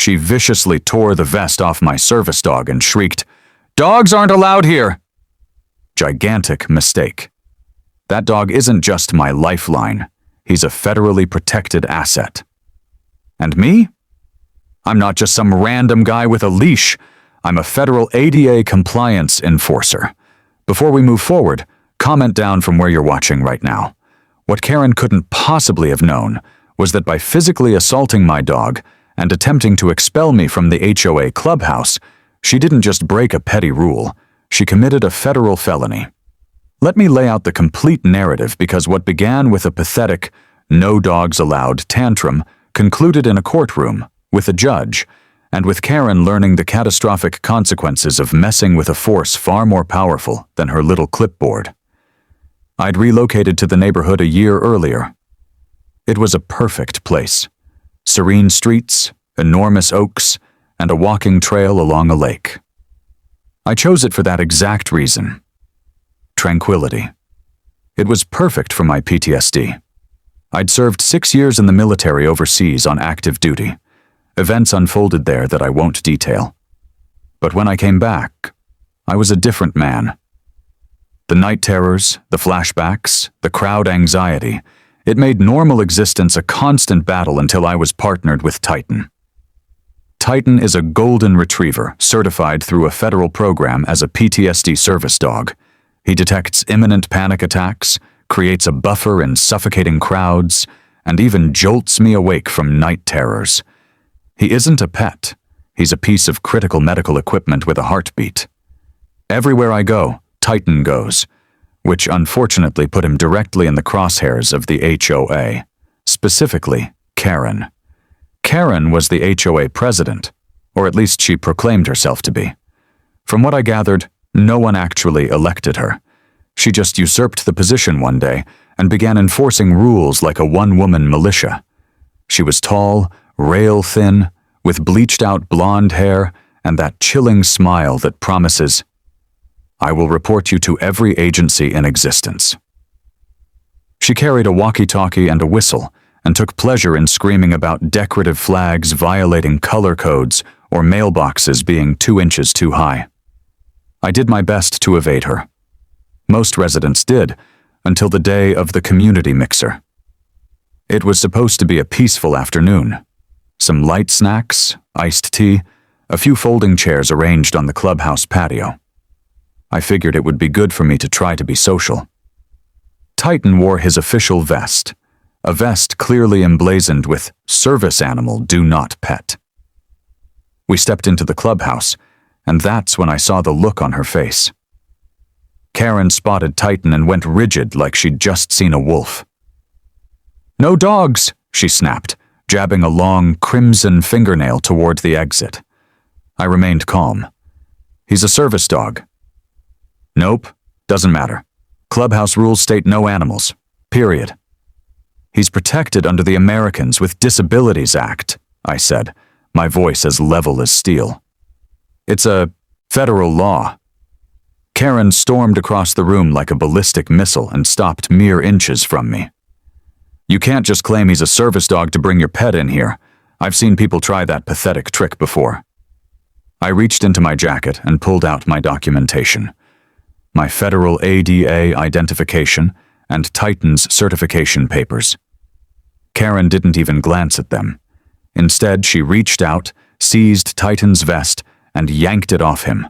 She viciously tore the vest off my service dog and shrieked, "Dogs aren't allowed here!" Gigantic mistake. That dog isn't just my lifeline. He's a federally protected asset. And me? I'm not just some random guy with a leash. I'm a federal ADA compliance enforcer. Before we move forward, comment down from where you're watching right now. What Karen couldn't possibly have known was that by physically assaulting my dog and attempting to expel me from the HOA clubhouse, she didn't just break a petty rule, she committed a federal felony. Let me lay out the complete narrative because what began with a pathetic, no dogs allowed tantrum concluded in a courtroom, with a judge, and with Karen learning the catastrophic consequences of messing with a force far more powerful than her little clipboard. I'd relocated to the neighborhood a year earlier. It was a perfect place. Serene streets, enormous oaks, and a walking trail along a lake. I chose it for that exact reason. Tranquility. It was perfect for my PTSD. I'd served 6 years in the military overseas on active duty. Events unfolded there that I won't detail. But when I came back, I was a different man. The night terrors, the flashbacks, the crowd anxiety, it made normal existence a constant battle until I was partnered with Titan. Titan is a golden retriever certified through a federal program as a PTSD service dog. He detects imminent panic attacks, creates a buffer in suffocating crowds, and even jolts me awake from night terrors. He isn't a pet. He's a piece of critical medical equipment with a heartbeat. Everywhere I go, Titan goes, which unfortunately put him directly in the crosshairs of the HOA, specifically Karen. Karen was the HOA president, or at least she proclaimed herself to be. From what I gathered, no one actually elected her. She just usurped the position one day and began enforcing rules like a one-woman militia. She was tall, rail-thin, with bleached-out blonde hair and that chilling smile that promises, "I will report you to every agency in existence." She carried a walkie-talkie and a whistle and took pleasure in screaming about decorative flags violating color codes or mailboxes being 2 inches too high. I did my best to evade her. Most residents did, until the day of the community mixer. It was supposed to be a peaceful afternoon. Some light snacks, iced tea, a few folding chairs arranged on the clubhouse patio. I figured it would be good for me to try to be social. Titan wore his official vest, a vest clearly emblazoned with "Service Animal Do Not Pet." We stepped into the clubhouse, and that's when I saw the look on her face. Karen spotted Titan and went rigid like she'd just seen a wolf. "No dogs," she snapped, jabbing a long, crimson fingernail toward the exit. I remained calm. "He's a service dog." "Nope, doesn't matter. Clubhouse rules state no animals. Period." "He's protected under the Americans with Disabilities Act," I said, my voice as level as steel. "It's a federal law." Karen stormed across the room like a ballistic missile and stopped mere inches from me. "You can't just claim he's a service dog to bring your pet in here. I've seen people try that pathetic trick before." I reached into my jacket and pulled out my documentation. My federal ADA identification and Titan's certification papers. Karen didn't even glance at them. Instead, she reached out, seized Titan's vest, and yanked it off him.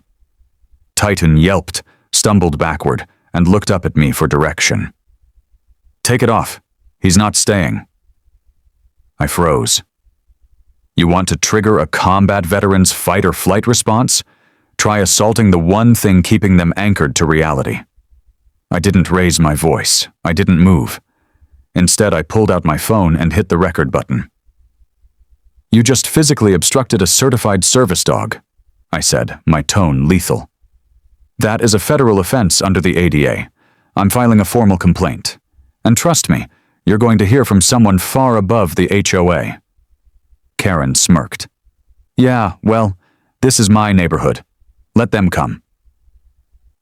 Titan yelped, stumbled backward, and looked up at me for direction. "Take it off. He's not staying." I froze. "You want to trigger a combat veteran's fight-or-flight response? Try assaulting the one thing keeping them anchored to reality." I didn't raise my voice. I didn't move. Instead, I pulled out my phone and hit the record button. "You just physically obstructed a certified service dog," I said, my tone lethal. "That is a federal offense under the ADA. I'm filing a formal complaint. And trust me, you're going to hear from someone far above the HOA." Karen smirked. "Yeah, well, this is my neighborhood. Let them come."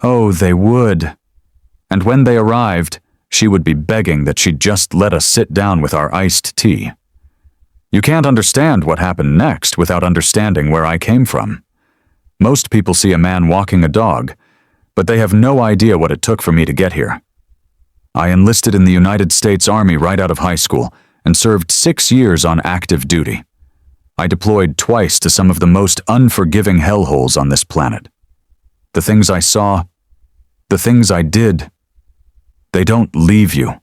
Oh, they would. And when they arrived, she would be begging that she'd just let us sit down with our iced tea. You can't understand what happened next without understanding where I came from. Most people see a man walking a dog, but they have no idea what it took for me to get here. I enlisted in the United States Army right out of high school and served 6 years on active duty. I deployed twice to some of the most unforgiving hellholes on this planet. The things I saw, the things I did, they don't leave you.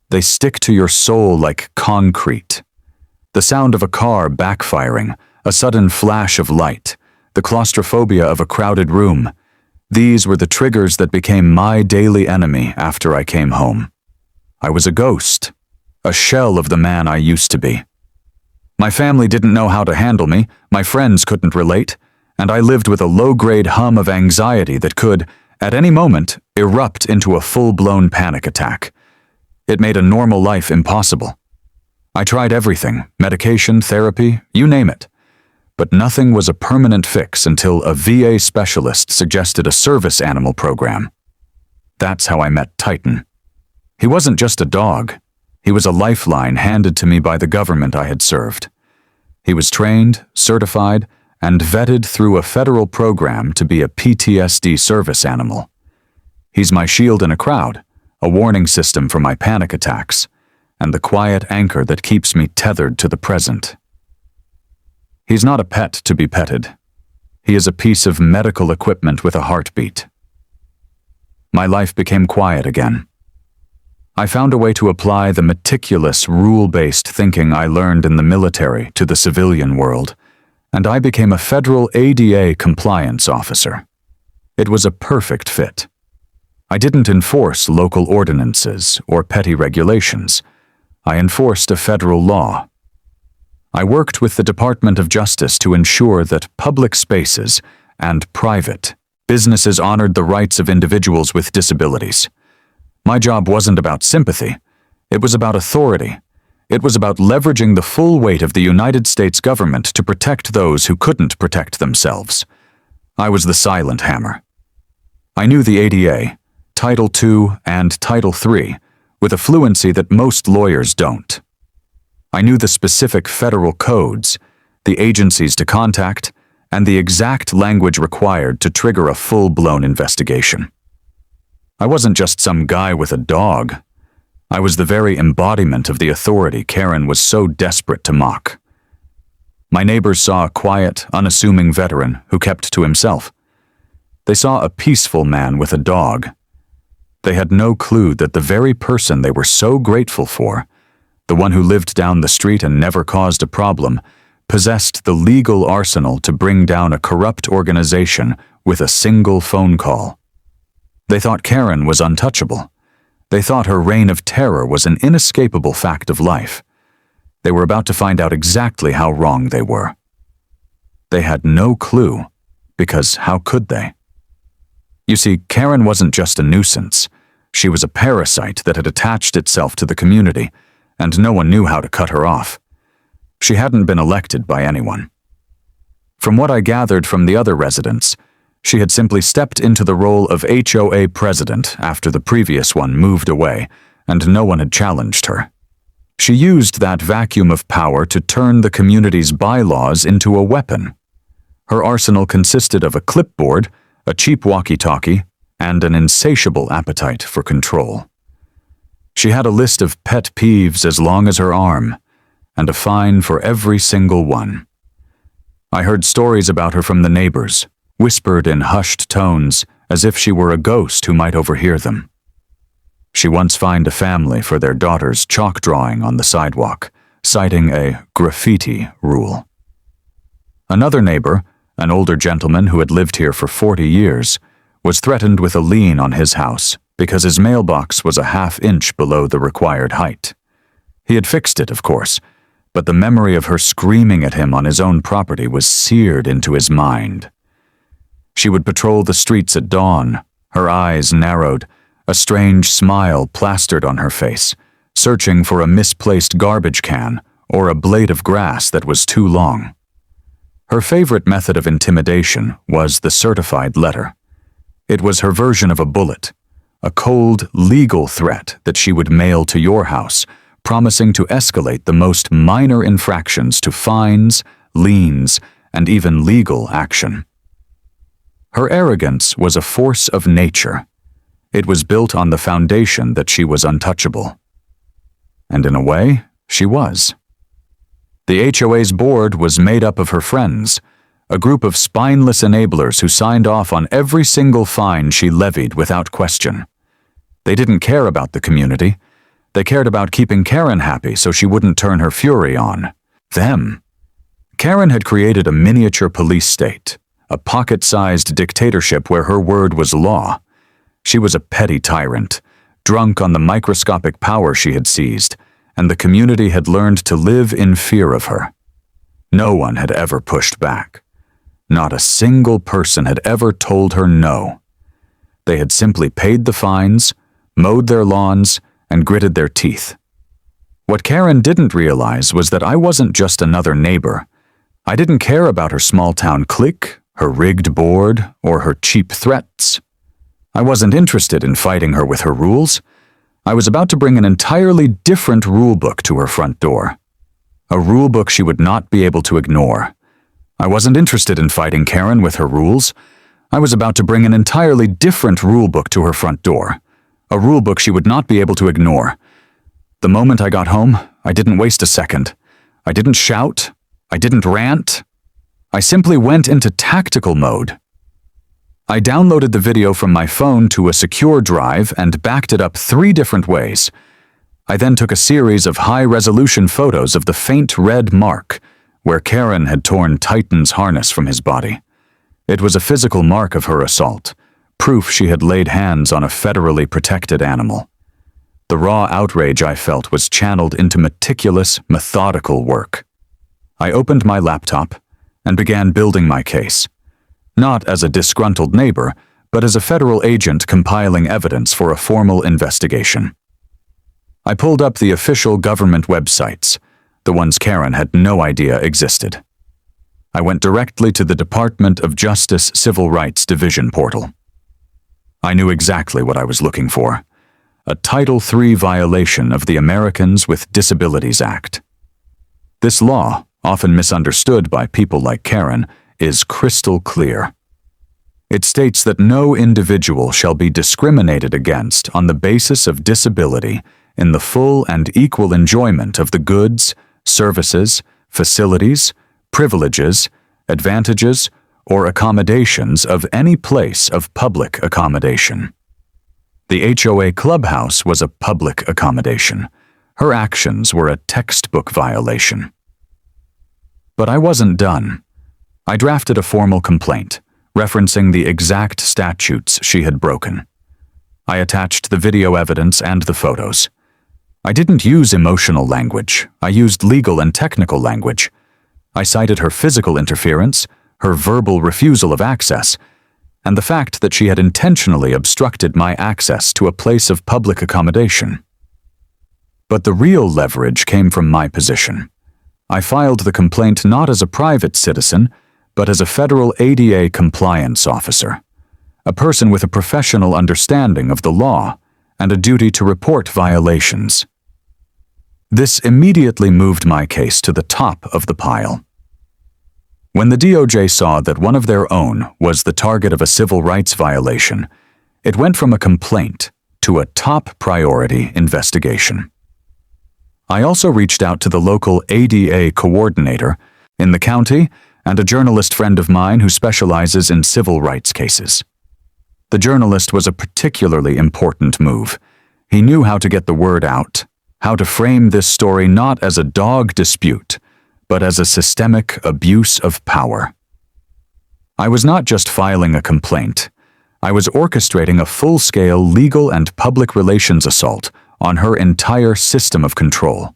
They stick to your soul like concrete. The sound of a car backfiring, a sudden flash of light, the claustrophobia of a crowded room, these were the triggers that became my daily enemy after I came home. I was a ghost, a shell of the man I used to be. My family didn't know how to handle me, my friends couldn't relate, and I lived with a low-grade hum of anxiety that could, at any moment, erupt into a full-blown panic attack. It made a normal life impossible. I tried everything, medication, therapy, you name it. But nothing was a permanent fix until a VA specialist suggested a service animal program. That's how I met Titan. He wasn't just a dog. He was a lifeline handed to me by the government I had served. He was trained, certified, and vetted through a federal program to be a PTSD service animal. He's my shield in a crowd, a warning system for my panic attacks, and the quiet anchor that keeps me tethered to the present. He's not a pet to be petted. He is a piece of medical equipment with a heartbeat. My life became quiet again. I found a way to apply the meticulous, rule-based thinking I learned in the military to the civilian world, and I became a federal ADA compliance officer. It was a perfect fit. I didn't enforce local ordinances or petty regulations. I enforced a federal law. I worked with the Department of Justice to ensure that public spaces and private businesses honored the rights of individuals with disabilities. My job wasn't about sympathy. It was about authority. It was about leveraging the full weight of the United States government to protect those who couldn't protect themselves. I was the silent hammer. I knew the ADA, Title II and Title III, with a fluency that most lawyers don't. I knew the specific federal codes, the agencies to contact, and the exact language required to trigger a full-blown investigation. I wasn't just some guy with a dog. I was the very embodiment of the authority Karen was so desperate to mock. My neighbors saw a quiet, unassuming veteran who kept to himself. They saw a peaceful man with a dog. They had no clue that the very person they were so grateful for, the one who lived down the street and never caused a problem, possessed the legal arsenal to bring down a corrupt organization with a single phone call. They thought Karen was untouchable. They thought her reign of terror was an inescapable fact of life. They were about to find out exactly how wrong they were. They had no clue, because how could they? You see, Karen wasn't just a nuisance. She was a parasite that had attached itself to the community, and no one knew how to cut her off. She hadn't been elected by anyone. From what I gathered from the other residents, she had simply stepped into the role of HOA president after the previous one moved away, and no one had challenged her. She used that vacuum of power to turn the community's bylaws into a weapon. Her arsenal consisted of a clipboard, a cheap walkie-talkie, and an insatiable appetite for control. She had a list of pet peeves as long as her arm, and a fine for every single one. I heard stories about her from the neighbors, whispered in hushed tones as if she were a ghost who might overhear them. She once fined a family for their daughter's chalk drawing on the sidewalk, citing a graffiti rule. Another neighbor, an older gentleman who had lived here for 40 years, was threatened with a lien on his house because his mailbox was a half-inch below the required height. He had fixed it, of course, but the memory of her screaming at him on his own property was seared into his mind. She would patrol the streets at dawn, her eyes narrowed, a strange smile plastered on her face, searching for a misplaced garbage can or a blade of grass that was too long. Her favorite method of intimidation was the certified letter. It was her version of a bullet, a cold, legal threat that she would mail to your house, promising to escalate the most minor infractions to fines, liens, and even legal action. Her arrogance was a force of nature. It was built on the foundation that she was untouchable. And in a way, she was. The HOA's board was made up of her friends, a group of spineless enablers who signed off on every single fine she levied without question. They didn't care about the community. They cared about keeping Karen happy so she wouldn't turn her fury on them. Karen had created a miniature police state, a pocket-sized dictatorship where her word was law. She was a petty tyrant, drunk on the microscopic power she had seized, and the community had learned to live in fear of her. No one had ever pushed back. Not a single person had ever told her no. They had simply paid the fines, mowed their lawns, and gritted their teeth. What Karen didn't realize was that I wasn't just another neighbor. I didn't care about her small-town clique, her rigged board, or her cheap threats. I wasn't interested in fighting her with her rules. I was about to bring an entirely different rulebook to her front door. A rulebook she would not be able to ignore. I wasn't interested in fighting Karen with her rules. I was about to bring an entirely different rulebook to her front door. A rulebook she would not be able to ignore. The moment I got home, I didn't waste a second. I didn't shout. I didn't rant. I simply went into tactical mode. I downloaded the video from my phone to a secure drive and backed it up 3 different ways. I then took a series of high-resolution photos of the faint red mark where Karen had torn Titan's harness from his body. It was a physical mark of her assault, proof she had laid hands on a federally protected animal. The raw outrage I felt was channeled into meticulous, methodical work. I opened my laptop and began building my case, not as a disgruntled neighbor, but as a federal agent compiling evidence for a formal investigation. I pulled up the official government websites, the ones Karen had no idea existed. I went directly to the Department of Justice Civil Rights Division portal. I knew exactly what I was looking for: a Title III violation of the Americans with Disabilities Act. This law, often misunderstood by people like Karen, is crystal clear. It states that no individual shall be discriminated against on the basis of disability in the full and equal enjoyment of the goods, services, facilities, privileges, advantages, or accommodations of any place of public accommodation. The HOA clubhouse was a public accommodation. Her actions were a textbook violation. But I wasn't done. I drafted a formal complaint, referencing the exact statutes she had broken. I attached the video evidence and the photos. I didn't use emotional language. I used legal and technical language. I cited her physical interference, her verbal refusal of access, and the fact that she had intentionally obstructed my access to a place of public accommodation. But the real leverage came from my position. I filed the complaint not as a private citizen, but as a federal ADA compliance officer, a person with a professional understanding of the law and a duty to report violations. This immediately moved my case to the top of the pile. When the DOJ saw that one of their own was the target of a civil rights violation, it went from a complaint to a top priority investigation. I also reached out to the local ADA coordinator in the county and a journalist friend of mine who specializes in civil rights cases. The journalist was a particularly important move. He knew how to get the word out, how to frame this story not as a dog dispute, but as a systemic abuse of power. I was not just filing a complaint. I was orchestrating a full-scale legal and public relations assault on her entire system of control.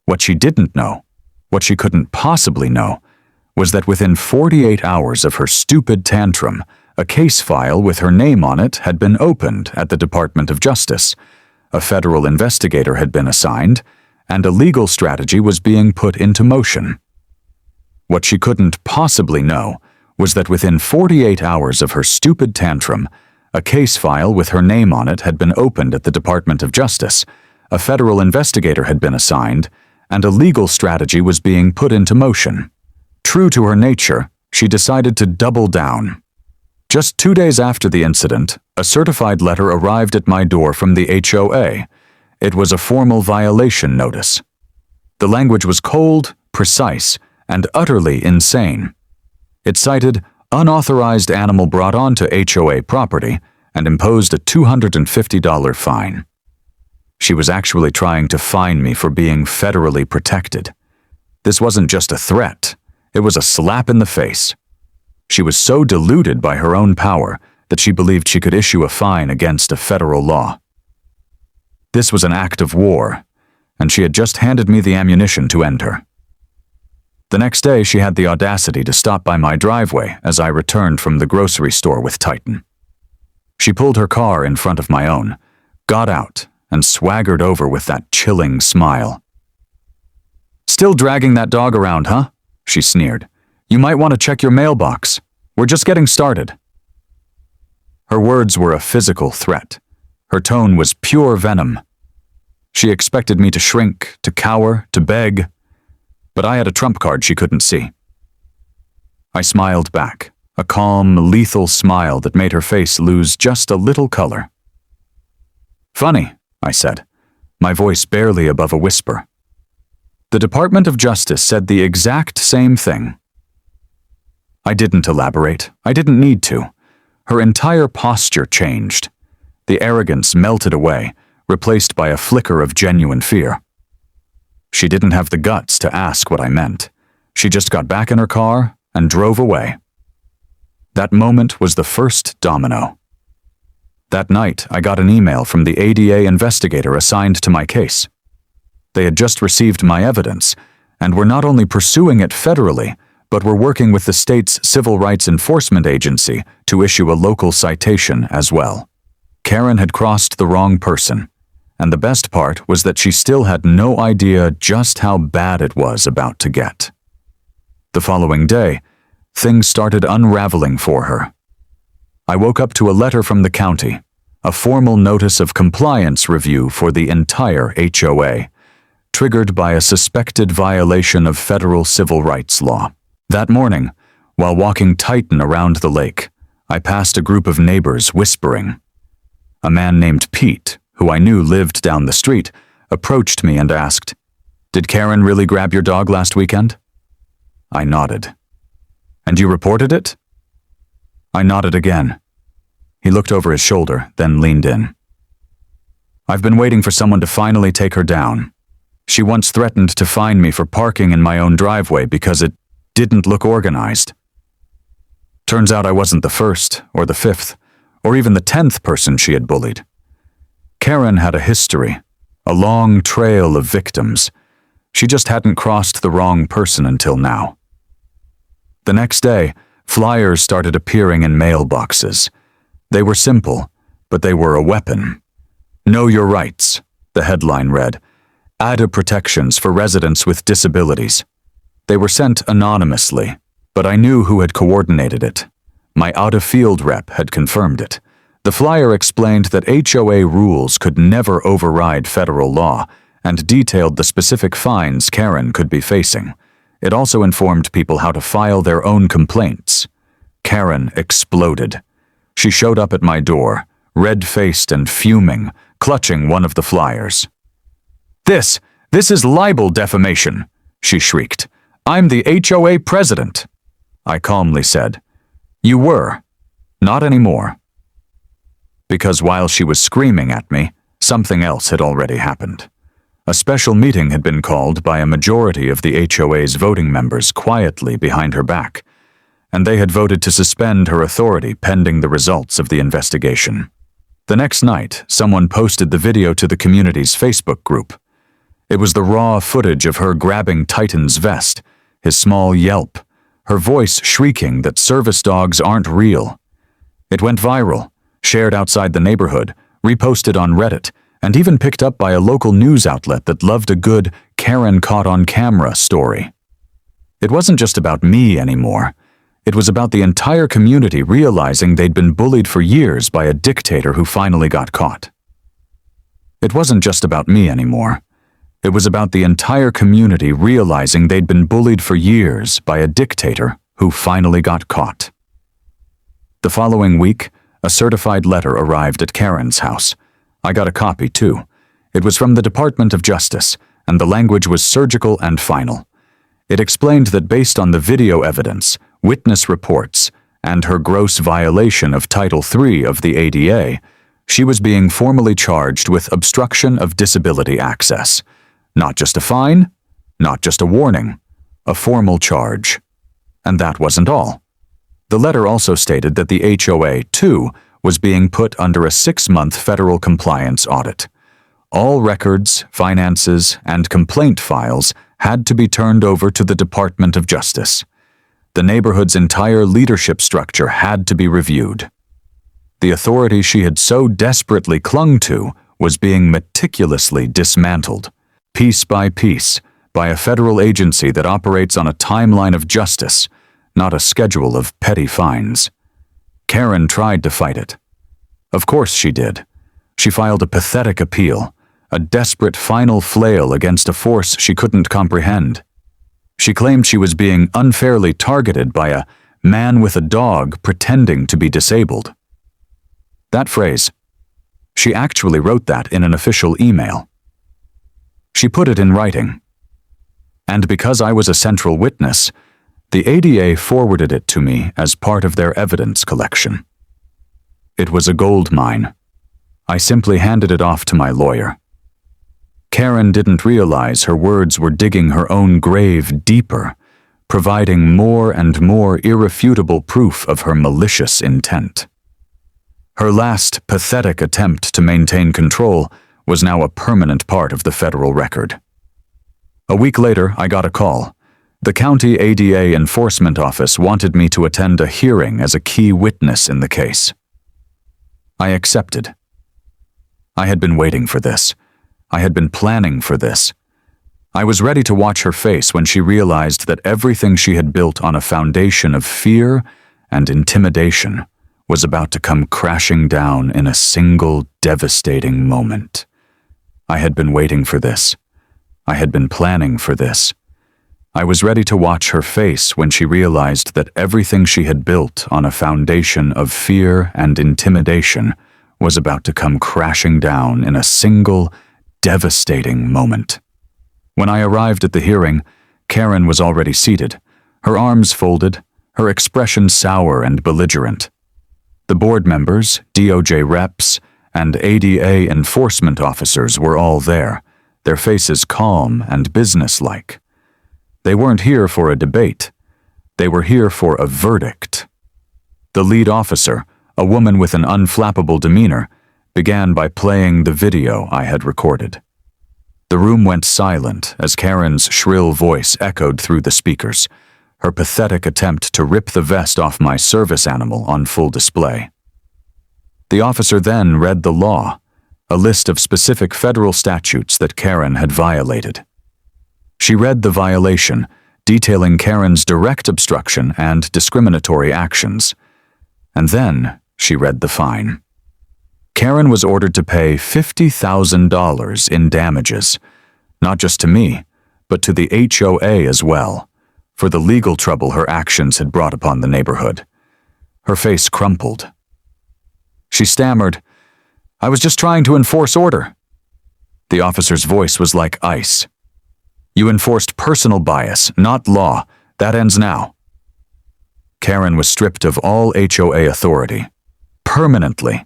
What she didn't know, what she couldn't possibly know, was that within 48 hours of her stupid tantrum, a case file with her name on it had been opened at the Department of Justice, a federal investigator had been assigned, and a legal strategy was being put into motion. What she couldn't possibly know was that within 48 hours of her stupid tantrum, a case file with her name on it had been opened at the Department of Justice, a federal investigator had been assigned, and a legal strategy was being put into motion. True to her nature, she decided to double down. Just 2 days after the incident, a certified letter arrived at my door from the HOA. It was a formal violation notice. The language was cold, precise, and utterly insane. It cited unauthorized animal brought onto HOA property and imposed a $250 fine. She was actually trying to fine me for being federally protected. This wasn't just a threat, it was a slap in the face. She was so deluded by her own power that she believed she could issue a fine against a federal law. This was an act of war, and she had just handed me the ammunition to end her. The next day, she had the audacity to stop by my driveway as I returned from the grocery store with Titan. She pulled her car in front of my own, got out, and swaggered over with that chilling smile. "Still dragging that dog around, huh?" she sneered. "You might want to check your mailbox. We're just getting started." Her words were a physical threat. Her tone was pure venom. She expected me to shrink, to cower, to beg, but I had a trump card she couldn't see. I smiled back, a calm, lethal smile that made her face lose just a little color. "Funny," I said, my voice barely above a whisper. "The Department of Justice said the exact same thing." I didn't elaborate. I didn't need to. Her entire posture changed. The arrogance melted away, replaced by a flicker of genuine fear. She didn't have the guts to ask what I meant. She just got back in her car and drove away. That moment was the first domino. That night, I got an email from the ADA investigator assigned to my case. They had just received my evidence, and were not only pursuing it federally, but were working with the state's Civil Rights Enforcement Agency to issue a local citation as well. Karen had crossed the wrong person, and the best part was that she still had no idea just how bad it was about to get. The following day, things started unraveling for her. I woke up to a letter from the county, a formal notice of compliance review for the entire HOA, triggered by a suspected violation of federal civil rights law. That morning, while walking Titan around the lake, I passed a group of neighbors whispering. A man named Pete, who I knew lived down the street, approached me and asked, "Did Karen really grab your dog last weekend?" I nodded. "And you reported it?" I nodded again. He looked over his shoulder, then leaned in. "I've been waiting for someone to finally take her down. She once threatened to fine me for parking in my own driveway because it didn't look organized. Turns out I wasn't the first, or the fifth, or even the 10th person she had bullied. Karen had a history, a long trail of victims. She just hadn't crossed the wrong person until now." The next day, flyers started appearing in mailboxes. They were simple, but they were a weapon. "Know Your Rights," the headline read. "Added protections for residents with disabilities." They were sent anonymously, but I knew who had coordinated it. My out-of-field rep had confirmed it. The flyer explained that HOA rules could never override federal law and detailed the specific fines Karen could be facing. It also informed people how to file their own complaints. Karen exploded. She showed up at my door, red-faced and fuming, clutching one of the flyers. This is libel defamation," she shrieked. "I'm the HOA president." I calmly said, "You were. Not anymore." Because while she was screaming at me, something else had already happened. A special meeting had been called by a majority of the HOA's voting members quietly behind her back, and they had voted to suspend her authority pending the results of the investigation. The next night, someone posted the video to the community's Facebook group. It was the raw footage of her grabbing Titan's vest, his small yelp, her voice shrieking that service dogs aren't real. It went viral, shared outside the neighborhood, reposted on Reddit, and even picked up by a local news outlet that loved a good Karen caught on camera story. It wasn't just about me anymore. It was about the entire community realizing they'd been bullied for years by a dictator who finally got caught. It wasn't just about me anymore. It was about the entire community realizing they'd been bullied for years by a dictator who finally got caught. The following week, a certified letter arrived at Karen's house. I got a copy, too. It was from the Department of Justice, and the language was surgical and final. It explained that based on the video evidence, witness reports, and her gross violation of Title III of the ADA, she was being formally charged with obstruction of disability access. Not just a fine, not just a warning, a formal charge. And that wasn't all. The letter also stated that the HOA, too, was being put under a 6-month federal compliance audit. All records, finances, and complaint files had to be turned over to the Department of Justice. The neighborhood's entire leadership structure had to be reviewed. The authority she had so desperately clung to was being meticulously dismantled, piece by piece, by a federal agency that operates on a timeline of justice, not a schedule of petty fines. Karen tried to fight it. Of course she did. She filed a pathetic appeal, a desperate final flail against a force she couldn't comprehend. She claimed she was being unfairly targeted by a man with a dog pretending to be disabled. That phrase, she actually wrote that in an official email. She put it in writing. And because I was a central witness, the ADA forwarded it to me as part of their evidence collection. It was a gold mine. I simply handed it off to my lawyer. Karen didn't realize her words were digging her own grave deeper, providing more and more irrefutable proof of her malicious intent. Her last pathetic attempt to maintain control was now a permanent part of the federal record. A week later, I got a call. The county ADA enforcement office wanted me to attend a hearing as a key witness in the case. I accepted. I had been waiting for this. I had been planning for this. I was ready to watch her face when she realized that everything she had built on a foundation of fear and intimidation was about to come crashing down in a single devastating moment. I had been waiting for this. I had been planning for this. I was ready to watch her face when she realized that everything she had built on a foundation of fear and intimidation was about to come crashing down in a single devastating moment. When I arrived at the hearing, Karen was already seated, her arms folded, her expression sour and belligerent. The board members, DOJ reps, and ADA enforcement officers were all there, their faces calm and businesslike. They weren't here for a debate. They were here for a verdict. The lead officer, a woman with an unflappable demeanor, began by playing the video I had recorded. The room went silent as Karen's shrill voice echoed through the speakers, her pathetic attempt to rip the vest off my service animal on full display. The officer then read the law, a list of specific federal statutes that Karen had violated. She read the violation, detailing Karen's direct obstruction and discriminatory actions. And then she read the fine. Karen was ordered to pay $50,000 in damages, not just to me, but to the HOA as well, for the legal trouble her actions had brought upon the neighborhood. Her face crumpled. She stammered, "I was just trying to enforce order." The officer's voice was like ice. "You enforced personal bias, not law. That ends now." Karen was stripped of all HOA authority. Permanently.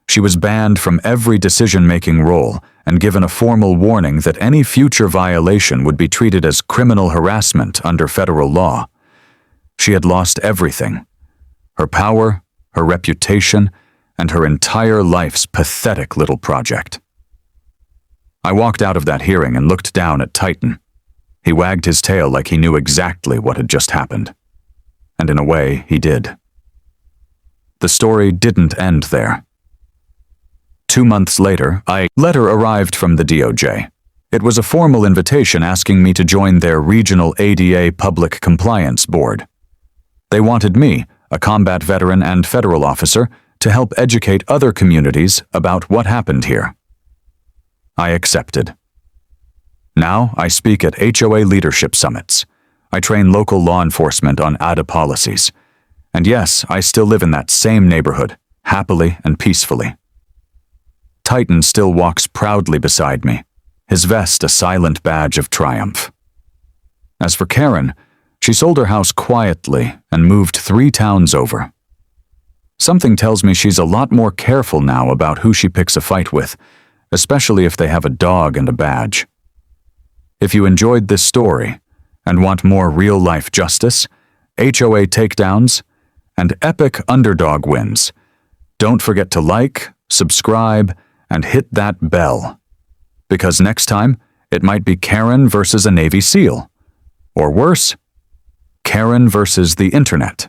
She was banned from every decision-making role and given a formal warning that any future violation would be treated as criminal harassment under federal law. She had lost everything. Her power, her reputation, and her entire life's pathetic little project. I walked out of that hearing and looked down at Titan. He wagged his tail like he knew exactly what had just happened. And in a way, he did. The story didn't end there. 2 months later, a letter arrived from the DOJ. It was a formal invitation asking me to join their regional ADA Public Compliance Board. They wanted me, a combat veteran and federal officer, to help educate other communities about what happened here. I accepted. Now I speak at HOA leadership summits. I train local law enforcement on ADA policies. And yes, I still live in that same neighborhood, happily and peacefully. Titan still walks proudly beside me, his vest a silent badge of triumph. As for Karen, she sold her house quietly and moved 3 towns over. Something tells me she's a lot more careful now about who she picks a fight with, especially if they have a dog and a badge. If you enjoyed this story and want more real-life justice, HOA takedowns, and epic underdog wins, don't forget to like, subscribe, and hit that bell. Because next time, it might be Karen versus a Navy SEAL. Or worse, Karen versus the internet.